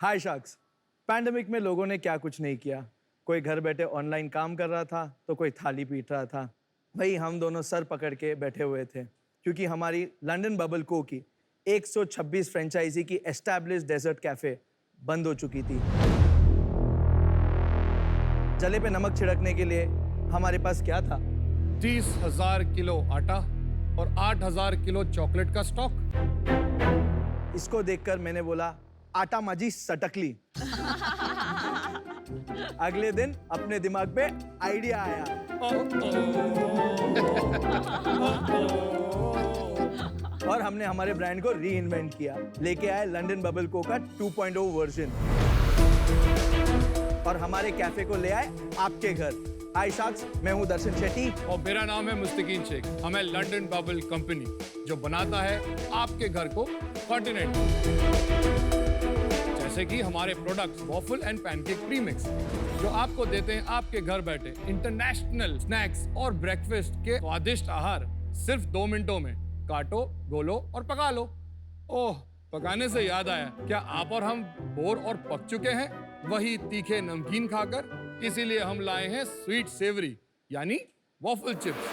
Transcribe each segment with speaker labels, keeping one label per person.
Speaker 1: हाय sharks. Pandemic में लोगों ने क्या कुछ नहीं किया। कोई घर बैठे ऑनलाइन काम कर रहा था तो कोई थाली पीट रहा था। वही हम दोनों सर पकड़ के बैठे हुए थे क्योंकि हमारी लंदन बबल को की 126 फ्रेंचाइजी की एस्टैब्लिश्ड डेजर्ट कैफे बंद हो चुकी थी। जले पे नमक छिड़कने के लिए हमारे पास क्या था?
Speaker 2: 30,000 किलो आटा और 8,000 किलो चॉकलेट का स्टॉक।
Speaker 1: इसको देखकर मैंने बोला, आटा माजी सटकली। अगले दिन अपने दिमाग पे आइडिया आया। और हमने हमारे ब्रांड को री इन्वेंट किया। लेके आए लंदन बबल को का 2.0 वर्जन और हमारे कैफे को ले आए आपके घर। हाय शार्क्स, मैं हूं दर्शन शेट्टी
Speaker 2: और मेरा नाम है मुस्तकीन शेख। हमें लंदन बबल कंपनी जो बनाता है आपके घर को कॉन्टिनेंटल। जैसे कि हमारे products waffle and pancake premix जो आपको देते हैं आपके घर बैठे इंटरनेशनल स्नैक्स और ब्रेकफास्ट के स्वादिष्ट आहार सिर्फ 2 मिनटों में। काटो, गोलो और पका लो। ओह, पकाने से याद आया, क्या आप और हम बोर और पक चुके हैं वही तीखे नमकीन खाकर? इसीलिए हम लाए हैं स्वीट सेवरी यानी वॉफल चिप्स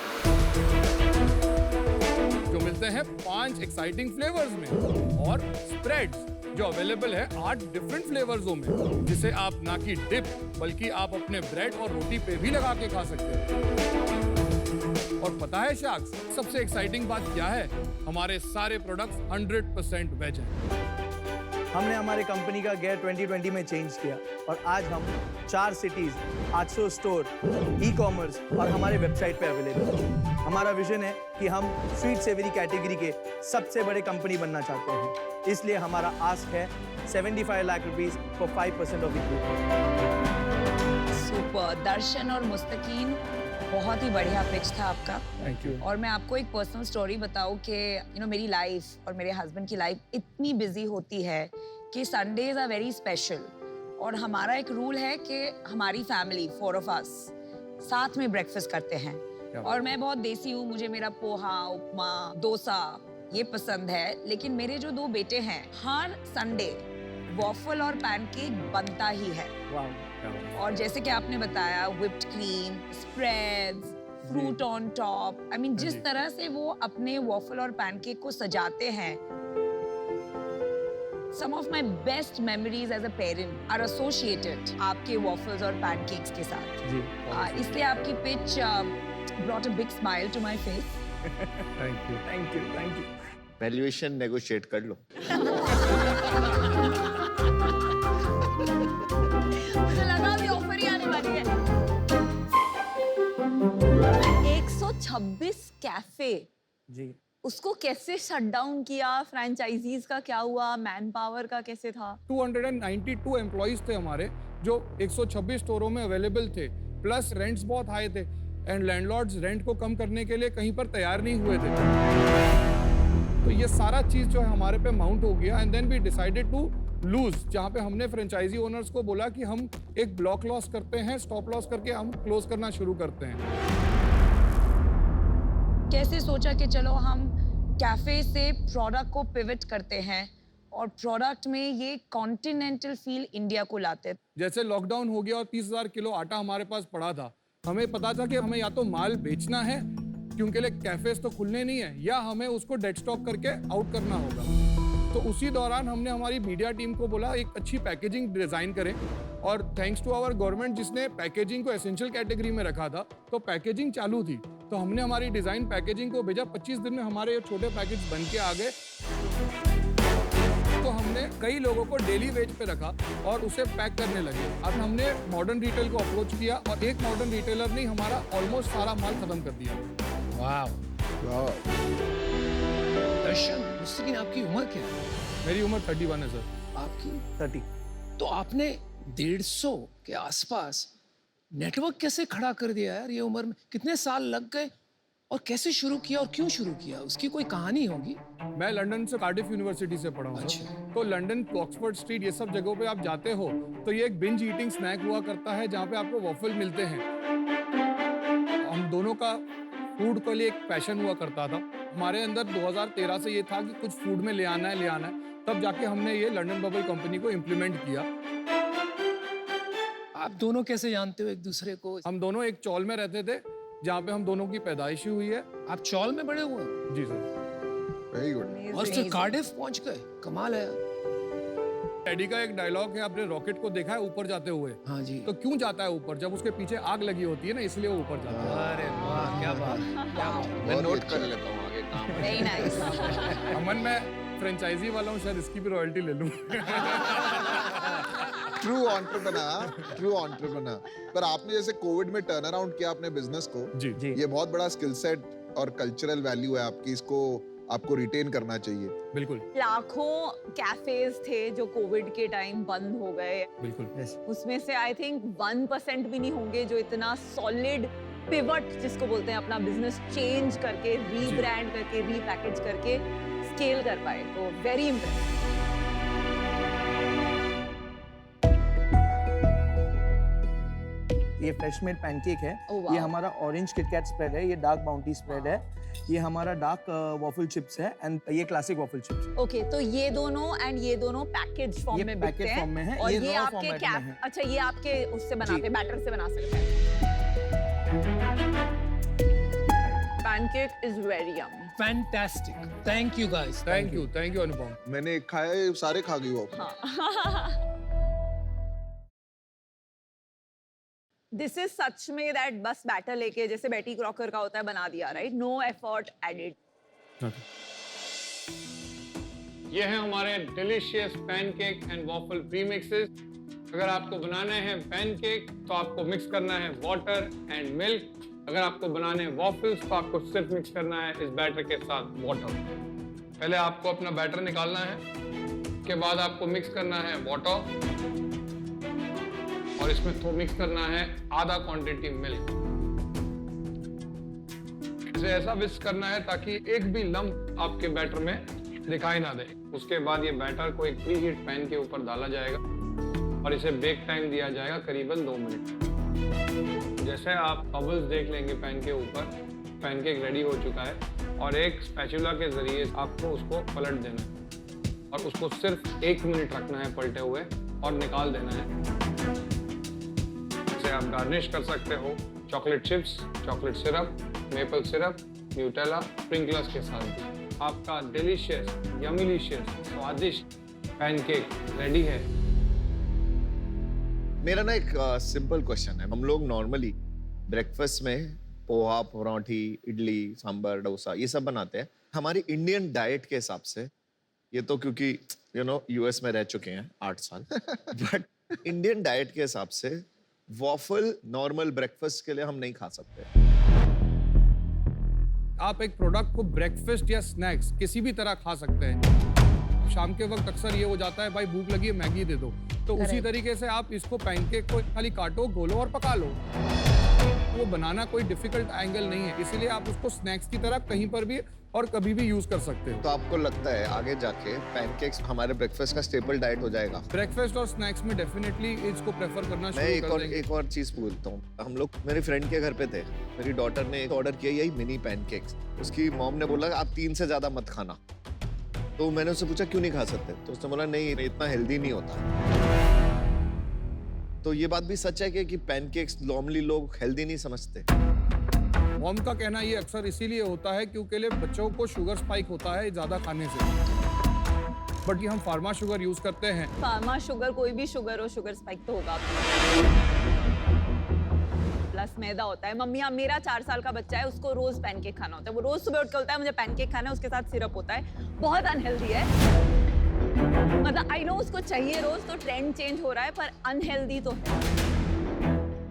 Speaker 2: जो मिलते हैं 5 एक्साइटिंग फ्लेवर्स में और स्प्रेड्स जो अवेलेबल है 8 डिफरेंट फ्लेवर्सों में, जिसे आप ना कि डिप बल्कि आप अपने ब्रेड और रोटी पे भी लगा के खा सकते हैं। और पता है शार्क्स, सबसे एक्साइटिंग बात क्या है? हमारे सारे प्रोडक्ट्स 100% वेज हैं।
Speaker 1: हमने हमारे कंपनी का गेयर 2020 में चेंज किया और आज हम 4 सिटीज, 800 स्टोर, ई-कॉमर्स और हमारे वेबसाइट पे अवेलेबल है। हमारा विजन है कि हम स्वीट सेवरी कैटेगरी के सबसे बड़े कंपनी बनना चाहते हैं। इसलिए हमारा आस्क है 75 lakh rupees for 5% of equity.
Speaker 3: Super. Darshan और मुस्तकीन, बहुत ही बढ़िया पिच था आपका।
Speaker 1: Thank you.
Speaker 3: और मैं आपको एक पर्सनल स्टोरी बताऊं कि मेरी लाइफ और मेरे हस्बैंड की लाइफ इतनी बिजी होती है कि संडेज आर वेरी स्पेशल। और हमारा एक रूल है कि हमारी फैमिली 4 of us साथ में ब्रेकफास्ट करते हैं। और मैं बहुत देसी हूँ, मुझे मेरा पोहा, उपमा, डोसा ये पसंद है। लेकिन मेरे जो 2 बेटे हैं, हर संडे वॉफल और पैनकेक बनता ही है। और जैसे कि आपने बताया, whipped cream, spreads, fruit on top, जिस तरह से वो अपने वॉफल और पैनकेक को सजाते हैं, some of my best memories as a parent are associated आपके वॉफल्स और पैनकेक्स के साथ।
Speaker 1: जी।
Speaker 3: इसलिए आपकी pitch brought a big smile to my face।
Speaker 1: Thank you, thank you, thank you.
Speaker 4: Valuation negotiate कर लो।
Speaker 3: मुझे लगा अभी ऑफर ही आने वाली है। 126 कैफे,
Speaker 1: जी।
Speaker 3: उसको कैसे शट डाउन किया? फ्रैंचाइजीज का क्या हुआ? मैन पावर का कैसे था?
Speaker 2: 292 एम्प्लॉइज थे हमारे जो 126 स्टोरों में अवेलेबल थे। प्लस रेंट्स बहुत हाई थे एंड लैंडलॉर्ड्स रेंट को कम करने के लिए कहीं पर तैयार नहीं हुए थे। तो ये सारा चीज जो है हमारे पे माउंट हो गया and then we decided to lose, जहाँ पे हमने फ्रेंचाइजी ओनर्स को बोला कि हम एक ब्लॉक लॉस करते हैं, स्टॉप लॉस करके हम क्लोज करना शुरू करते हैं।
Speaker 3: कैसे सोचा कि चलो हम कैफे से प्रोडक्ट को पिवट करते हैं और प्रोडक्ट में ये कॉन्टिनेंटल फील इंडिया को लाते?
Speaker 2: जैसे लॉकडाउन हो गया और 30,000 किलो आटा हमारे पास पड़ा था, हमें पता था कि हमें या तो माल बेचना है क्योंकि कैफेज तो खुलने नहीं है, या हमें उसको डेड स्टॉक करके आउट करना होगा। तो उसी दौरान हमने हमारी मीडिया टीम को बोला एक अच्छी पैकेजिंग डिजाइन करें। और थैंक्स टू आवर गवर्नमेंट जिसने पैकेजिंग को एसेंशियल कैटेगरी में रखा था, तो पैकेजिंग चालू थी। तो हमने हमारी डिजाइन पैकेजिंग को भेजा, 25 दिन में हमारे ये छोटे पैकेज बन के आ गए। तो हमने कई लोगों को डेली वेज पे रखा और उसे पैक करने लगे। अब हमने मॉडर्न रिटेल को अप्रोच किया और एक मॉडर्न रिटेलर ने हमारा ऑलमोस्ट सारा माल खत्म कर दिया।
Speaker 5: वाह। दर्शन, मुस्तकीन, आपकी उम्र क्या है?
Speaker 2: मेरी उम्र 31 है सर।
Speaker 5: आपकी
Speaker 1: 30।
Speaker 5: तो आपने 150 के आसपास नेटवर्क कैसे खड़ा कर दिया यार ये उम्र में? कितने साल लग गए और कैसे शुरू किया और क्यों शुरू किया? उसकी कोई कहानी होगी।
Speaker 2: मैं लंदन से कार्डिफ यूनिवर्सिटी से पढ़ा हूँ।
Speaker 5: अच्छा।
Speaker 2: तो लंदन ऑक्सफोर्ड स्ट्रीट ये सब जगहों पे आप जाते हो तो ये एक बिंज ईटिंग स्नैक हुआ करता है जहाँ पे आपको वॉफल मिलते हैं। हम दोनों का फूड के लिए एक पैशन हुआ करता था। हमारे अंदर 2013 से ये था कि कुछ फूड में ले आना है, तब जाके हमने ये लंदन बबल कंपनी को इम्प्लीमेंट किया।
Speaker 5: आप दोनों कैसे जानते हो एक दूसरे को?
Speaker 2: हम दोनों एक चौल में रहते थे जहाँ पे हम दोनों की पैदाइश हुई है।
Speaker 5: आप चौल में बड़े हुए हो?
Speaker 2: जी सर।
Speaker 6: Very good.
Speaker 5: और फिर कार्डिफ पहुंच गए, कमाल है।
Speaker 2: डैडी का एक डायलॉग है, आपने रॉकेट को देखा है ऊपर जाते हुए?
Speaker 5: हाँ जी।
Speaker 2: तो क्यों जाता है ऊपर? जब उसके पीछे आग लगी होती है ना, इसलिए वो ऊपर जाता है।
Speaker 5: अरे वाह, क्या बात, क्या बात।
Speaker 4: मैं नोट कर लेता हूँ आगे काम।
Speaker 3: Very nice.
Speaker 2: अमन, मैं फ्रेंचाइजी वाला हूँ, शायद इसकी भी रॉयल्टी ले लूँ।
Speaker 6: True entrepreneur. पर आपने जैसे कोविड में टर्न अराउंड किया अपने बिजनेस को,
Speaker 2: जी
Speaker 1: जी।
Speaker 6: ये बहुत बड़ा स्किल सेट और कल्चरल वैल्यू है आपकी, इसको आपको रिटेन करना चाहिए।
Speaker 2: बिल्कुल
Speaker 7: लाखों कैफेज थे जो कोविड के टाइम बंद हो गए,
Speaker 2: बिल्कुल।
Speaker 7: उसमें से आई थिंक 1% भी नहीं होंगे जो इतना सॉलिड पिवट जिसको बोलते हैं अपना बिजनेस चेंज करके, रीब्रांड करके, रीपैकेज करके स्केल कर पाए। तो वेरी इंप्रेसिव।
Speaker 1: ये फ्रेश मेड पैनकेक है।
Speaker 7: Oh, wow.
Speaker 1: ये हमारा ऑरेंज किटकैट स्प्रेड है। ये डार्क बाउंटी स्प्रेड है। ये हमारा डार्क वॉफल चिप्स है एंड ये क्लासिक वॉफल चिप्स।
Speaker 7: ओके, तो ये दोनों एंड ये दोनों पैकेज फॉर्म
Speaker 1: ये
Speaker 7: में बिकते
Speaker 1: पैकेट फॉर्म में
Speaker 7: हैं
Speaker 1: है,
Speaker 7: और
Speaker 1: ये
Speaker 7: ये
Speaker 1: raw
Speaker 7: आपके
Speaker 1: format
Speaker 7: कैफ,
Speaker 1: में है।
Speaker 7: अच्छा ये आपके उससे बनाते
Speaker 1: जी।
Speaker 7: हैं, बैटर से बना सकते हैं। Pancake is very yummy.
Speaker 5: Fantastic, thank you guys.
Speaker 2: Thank you Anupam.
Speaker 6: मैंने एक खाया है, सारे खा गई वो।
Speaker 7: दिस इज सच में दैट बस बैटर लेके जैसे बेटी क्रॉकर का होता है बना दिया, राइट? No effort added.
Speaker 2: ये है हमारे delicious pancake and waffle premixes. अगर आपको बनाने हैं पैनकेक तो आपको मिक्स करना है वाटर एंड मिल्क। अगर आपको बनाने हैं वॉफल्स तो आपको सिर्फ मिक्स करना है इस बैटर के साथ वाटर। पहले आपको अपना बैटर निकालना है, उसके बाद आपको मिक्स करना है वाटर और इसमें तो मिक्स करना है आधा क्वांटिटी मिल्क। इसे ऐसा विस्क करना है ताकि एक भी लम्प आपके बैटर में दिखाई ना दे। उसके बाद ये बैटर को एक प्री हीट पैन के ऊपर डाला जाएगा और इसे बेक टाइम दिया जाएगा करीबन 2 मिनट। जैसे आप बबल्स देख लेंगे पैन के ऊपर, पैनकेक रेडी हो चुका है और एक स्पैचुला के जरिए आपको उसको पलट देना है और उसको सिर्फ 1 मिनट रखना है पलटे हुए और निकाल देना है। इसे आप गार्निश कर सकते हो chocolate chips, chocolate syrup, maple syrup, Nutella, sprinklers के साथ भी। आपका डिलीशियस, यमीलिशियस, स्वादिष्ट पैनकेक रेडी है।
Speaker 4: मेरा ना एक सिंपल क्वेश्चन है। हम लोग नॉर्मली ब्रेकफास्ट में पोहा, पराठी, इडली, सांभर, डोसा ये सब बनाते हैं। हमारी इंडियन डाइट के हिसाब से, ये तो क्योंकि यूएस में रह चुके हैं 8 साल बट इंडियन डाइट के हिसाब से वॉफल नॉर्मल ब्रेकफास्ट के लिए हम नहीं खा सकते।
Speaker 2: आप एक प्रोडक्ट को ब्रेकफास्ट या स्नैक्स किसी भी तरह खा सकते हैं। शाम के वक्त अक्सर ये हो जाता है, भाई भूख लगी है मैगी दे दो, तो उसी तरीके से आप इसको पैनकेक को खाली काटो, गोलो और पका लो। वो बनाना कोई डिफिकल्ट एंगल नहीं है, इसलिए आप उसको स्नैक्स की तरह कहीं पर भी और कभी भी यूज कर सकते हो।
Speaker 4: तो आपको लगता है आगे जाके पैनकेक्स हमारे ब्रेकफास्ट का स्टेपल डाइट हो जाएगा?
Speaker 2: ब्रेकफास्ट और स्नैक्स में डेफिनेटली इसको प्रेफर करना
Speaker 4: मैं
Speaker 2: शुरू कर देंगे।
Speaker 4: एक और चीज बोलता हूँ। हम लोग मेरी फ्रेंड के घर पे थे, मेरी डॉटर ने एक ऑर्डर किया यही मिनी पैनकेक्स। उसकी मॉम ने बोला आप 3 से ज्यादा मत खाना। तो मैंने उससे पूछा क्यों नहीं खा सकते, तो उसने बोला नहीं इतना हेल्दी नहीं होता। तो ये बात भी सच है कि पैनकेक्स नॉर्मली लोग हेल्दी नहीं समझते।
Speaker 2: मॉम का कहना ये अक्सर इसीलिए होता है क्योंकि बच्चों को शुगर स्पाइक होता है ज्यादा खाने से, बट ये हम फार्मा शुगर यूज करते हैं।
Speaker 7: फार्मा शुगर, कोई भी शुगर हो, शुगर स्पाइक तो होगा प्लस मैदा होता है। मम्मी, मेरा 4 साल का बच्चा है, उसको रोज पैनकेक खाना होता है। वो रोज सुबह उठ के बोलता है मुझे पैनकेक खाना है, उसके साथ सिरप होता है। बहुत अनहेल्दी है। मतलब आई नो उसको चाहिए रोज, तो ट्रेंड चेंज हो रहा है, पर अनहेल्दी तो है।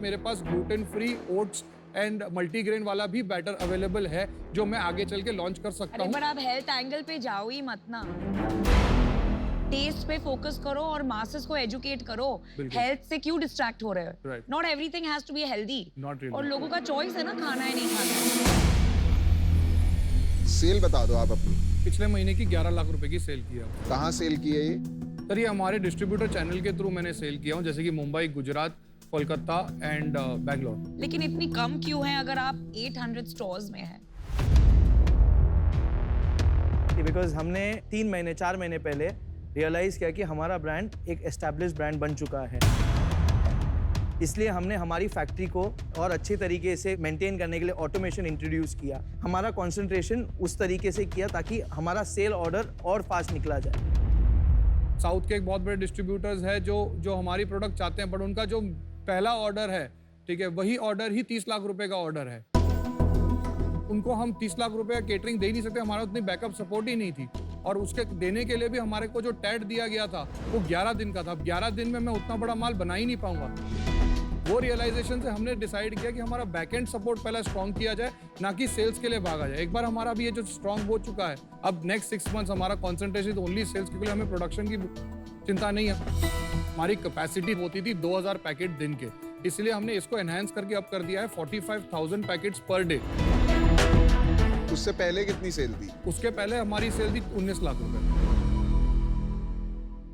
Speaker 2: मेरे पास gluten free oats and multigrain वाला भी बैटर अवेलेबल है जो मैं आगे चल के लॉन्च कर सकता
Speaker 3: अरे
Speaker 2: हूँ।
Speaker 3: पर आप हेल्थ एंगल पे जाओ ही मत ना, टेस्ट पे फोकस करो और मासेस को एजुकेट करो।
Speaker 2: बिल्कुल।
Speaker 3: हेल्थ से क्यों डिस्ट्रैक्ट हो रहे हो?
Speaker 2: Right.
Speaker 3: Not everything has to be healthy.
Speaker 2: Not really.
Speaker 3: और लोगों का चॉइस है ना, खाना है नहीं खाना।
Speaker 6: सेल बता दो आप अपनी,
Speaker 2: पिछले महीने की 11 लाख रुपए की सेल किया।
Speaker 6: कहाँ सेल की है ये?
Speaker 2: सर ये हमारे डिस्ट्रीब्यूटर चैनल के थ्रू मैंने सेल किया हूँ, जैसे कि मुंबई, गुजरात, कोलकाता एंड बैंगलोर।
Speaker 3: लेकिन इतनी कम क्यों है अगर आप 800 स्टोर्स में हैं?
Speaker 1: बिकॉज हमने 4 महीने पहले रियलाइज किया कि हमारा ब्रांड एक एस्टैब्लिश ब्रांड बन चुका है, इसलिए हमने हमारी फैक्ट्री को और अच्छे तरीके से मेंटेन करने के लिए ऑटोमेशन इंट्रोड्यूस किया। हमारा कंसंट्रेशन उस तरीके से किया ताकि हमारा सेल ऑर्डर और फास्ट निकला जाए।
Speaker 2: साउथ के एक बहुत बड़े डिस्ट्रीब्यूटर्स है जो हमारी प्रोडक्ट चाहते हैं, बट उनका जो पहला ऑर्डर है, ठीक है, वही ऑर्डर ही 30 लाख रुपए का ऑर्डर है। उनको हम 30 लाख रुपए का केटरिंग दे ही नहीं सकते, हमारा उतनी बैकअप सपोर्ट ही नहीं थी। और उसके देने के लिए भी हमारे को जो टैट दिया गया था वो 11 दिन का था। अब 11 दिन में मैं उतना बड़ा माल बना ही नहीं पाऊंगा। वो रियलाइजेशन से हमने डिसाइड किया कि हमारा बैकएंड सपोर्ट पहले स्ट्रॉन्ग किया जाए, ना कि सेल्स के लिए भागा जाए। एक बार हमारा भी ये जो स्ट्रॉन्ग हो चुका है, अब नेक्स्ट 6 मंथ्स हमारा कॉन्सेंट्रेशन ओनली सेल्स, क्योंकि हमें प्रोडक्शन की चिंता नहीं है। हमारी कैपेसिटी होती थी 2000 पैकेट दिन के, इसलिए हमने इसको एनहांस करके अब कर दिया है 45,000 पैकेट्स पर डे।
Speaker 6: उससे पहले कितनी सेल थी?
Speaker 2: उसके पहले हमारी सेल थी 19 लाख रुपए।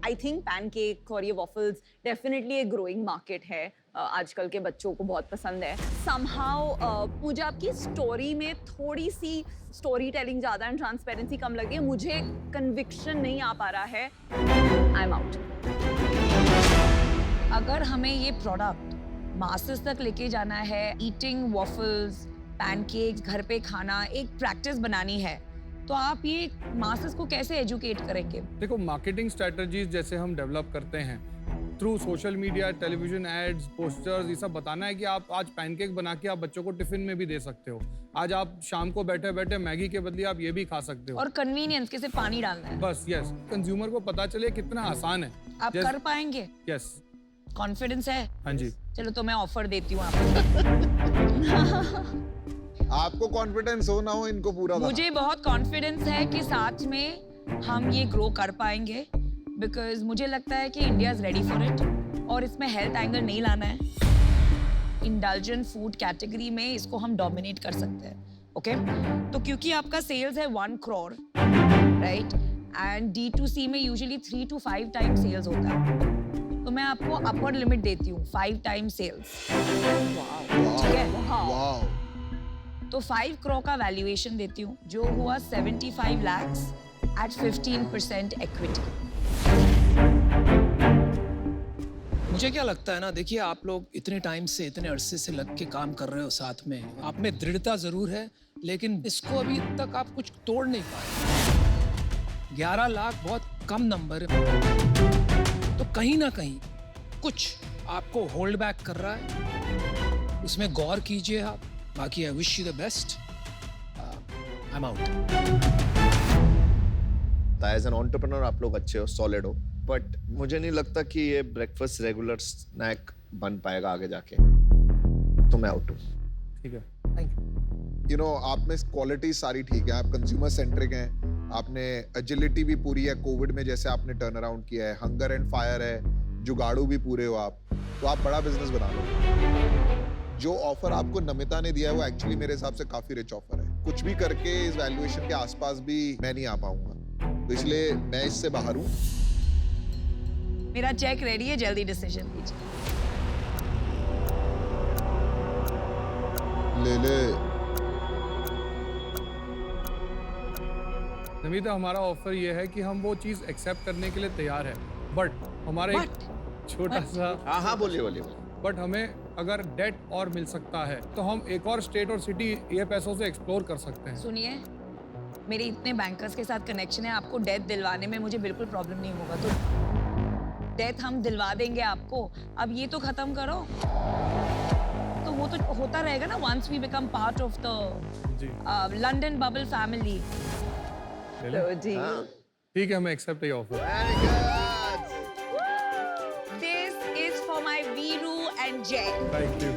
Speaker 7: आई थिंक पैनकेक और ये वॉफल्स डेफिनेटली एक ग्रोइंग मार्केट है। आजकल के बच्चों को बहुत पसंद है। समहाउ मुझे आपकी स्टोरी में थोड़ी सी स्टोरी टेलिंग ज़्यादा एंड ट्रांसपेरेंसी कम लगी है। मुझे कन्विक्शन नहीं आ पा रहा है। आई एम आउट।
Speaker 3: अगर हमें ये प्रोडक्ट मासेस तक लेके जाना है, ईटिंग वॉफल्स, पैनकेक्स घर पे खाना एक प्रैक्टिस बनानी है, तो आप ये मासेस को कैसे एजुकेट करेंगे?
Speaker 2: देखो, मार्केटिंग स्ट्रेटजीज जैसे हम डेवलप करते हैं through social media, television ads, posters, ये सब बताना है कि आप आज पैनकेक बना के आप बच्चों को टिफिन में भी दे सकते हो। आज आप शाम को बैठे बैठे मैगी के बदले आप ये भी खा सकते हो।
Speaker 3: और कन्वीनियंस कैसे पानी डालना है,
Speaker 2: बस यस, कंज्यूमर को पता चले कितना आसान है।
Speaker 3: आप कर पाएंगे?
Speaker 2: यस,
Speaker 3: कॉन्फिडेंस है?
Speaker 2: हाँ जी।
Speaker 3: चलो तो मैं ऑफर देती हूँ आपको।
Speaker 6: आपको कॉन्फिडेंस हो ना हो, इनको पूरा था।
Speaker 3: मुझे बहुत कॉन्फिडेंस है कि साथ में हम ये ग्रो कर पाएंगे, बिकॉज मुझे लगता है कि India is ready for it और इसमें हेल्थ एंगल नहीं लाना है। इंडल्जेंट फूड कैटेगरी में इसको हम डोमिनेट कर सकते हैं। ओके तो क्योंकि आपका सेल्स है 1 करोड़, राइट, एंड D2C में यूजुअली 3 to 5 टाइम सेल्स होता है, तो मैं आपको अपर लिमिट देती हूँ 5 टाइम सेल्स। ठीक है,
Speaker 6: वाओ।
Speaker 3: तो 5 करोड़ का वैल्यूएशन देती हूँ, जो हुआ 75 lakhs at 15% इक्विटी।
Speaker 5: मुझे क्या लगता है ना, देखिए आप लोग इतने टाइम से, इतने अरसे से लग के काम कर रहे हो साथ में, आप में दृढ़ता जरूर है, लेकिन इसको अभी तक आप कुछ तोड़ नहीं पाए। 11 लाख बहुत कम नंबर है, तो कहीं ना कहीं कुछ आपको होल्ड बैक कर रहा है, उसमें गौर कीजिए आप। बाकी I wish you the best. I am out.
Speaker 4: As an entrepreneur आप लोग अच्छे हो, सॉलिड हो, बट मुझे नहीं लगता कि ये ब्रेकफास्ट रेगुलर स्नैक बन पाएगा आगे जाके, तो मैं आउट हूँ।
Speaker 2: ठीक है,
Speaker 1: थैंक यू।
Speaker 6: यू नो, आप में क्वालिटी सारी ठीक है, आप कंज्यूमर सेंट्रिक हैं, आपने एजिलिटी भी पूरी है, कोविड में जैसे आपने टर्न अराउंड किया है, हंगर एंड फायर है, जुगाड़ू भी पूरे हो आप, तो आप बड़ा बिजनेस बना लो। जो ऑफर आपको नमिता ने दिया है वो एक्चुअली मेरे हिसाब से काफी रिच ऑफर है। कुछ भी करके इस वैल्यूएशन के आसपास भी मैं नहीं आ पाऊंगा, तो इसलिए मैं इससे बाहर हूँ।
Speaker 3: मेरा चेक रेडी है, जल्दी डिसीजन लीजिए।
Speaker 6: ले ले।
Speaker 2: नमिता, हमारा ऑफर ये है कि हम वो चीज एक्सेप्ट करने के लिए तैयार है, बट हमारा एक छोटा सा,
Speaker 4: हाँ हाँ, बोलिए बोलिए।
Speaker 2: बट हमें अगर डेट और मिल सकता है तो हम एक और स्टेट और सिटी ये पैसों से एक्सप्लोर कर सकते हैं।
Speaker 3: सुनिए, मेरे इतने बैंकर्स के साथ कनेक्शन है, आपको डेथ दिलवाने में मुझे बिल्कुल प्रॉब्लम नहीं होगा, तो डेथ हम दिलवा देंगे आपको। अब ये तो खत्म करो, तो वो तो होता रहेगा ना, once we become part of the London bubble family.
Speaker 7: जी
Speaker 2: ठीक है, मैं एक्सेप्ट ये offer.
Speaker 3: This is for my Veeru and Jai.
Speaker 2: Thank you.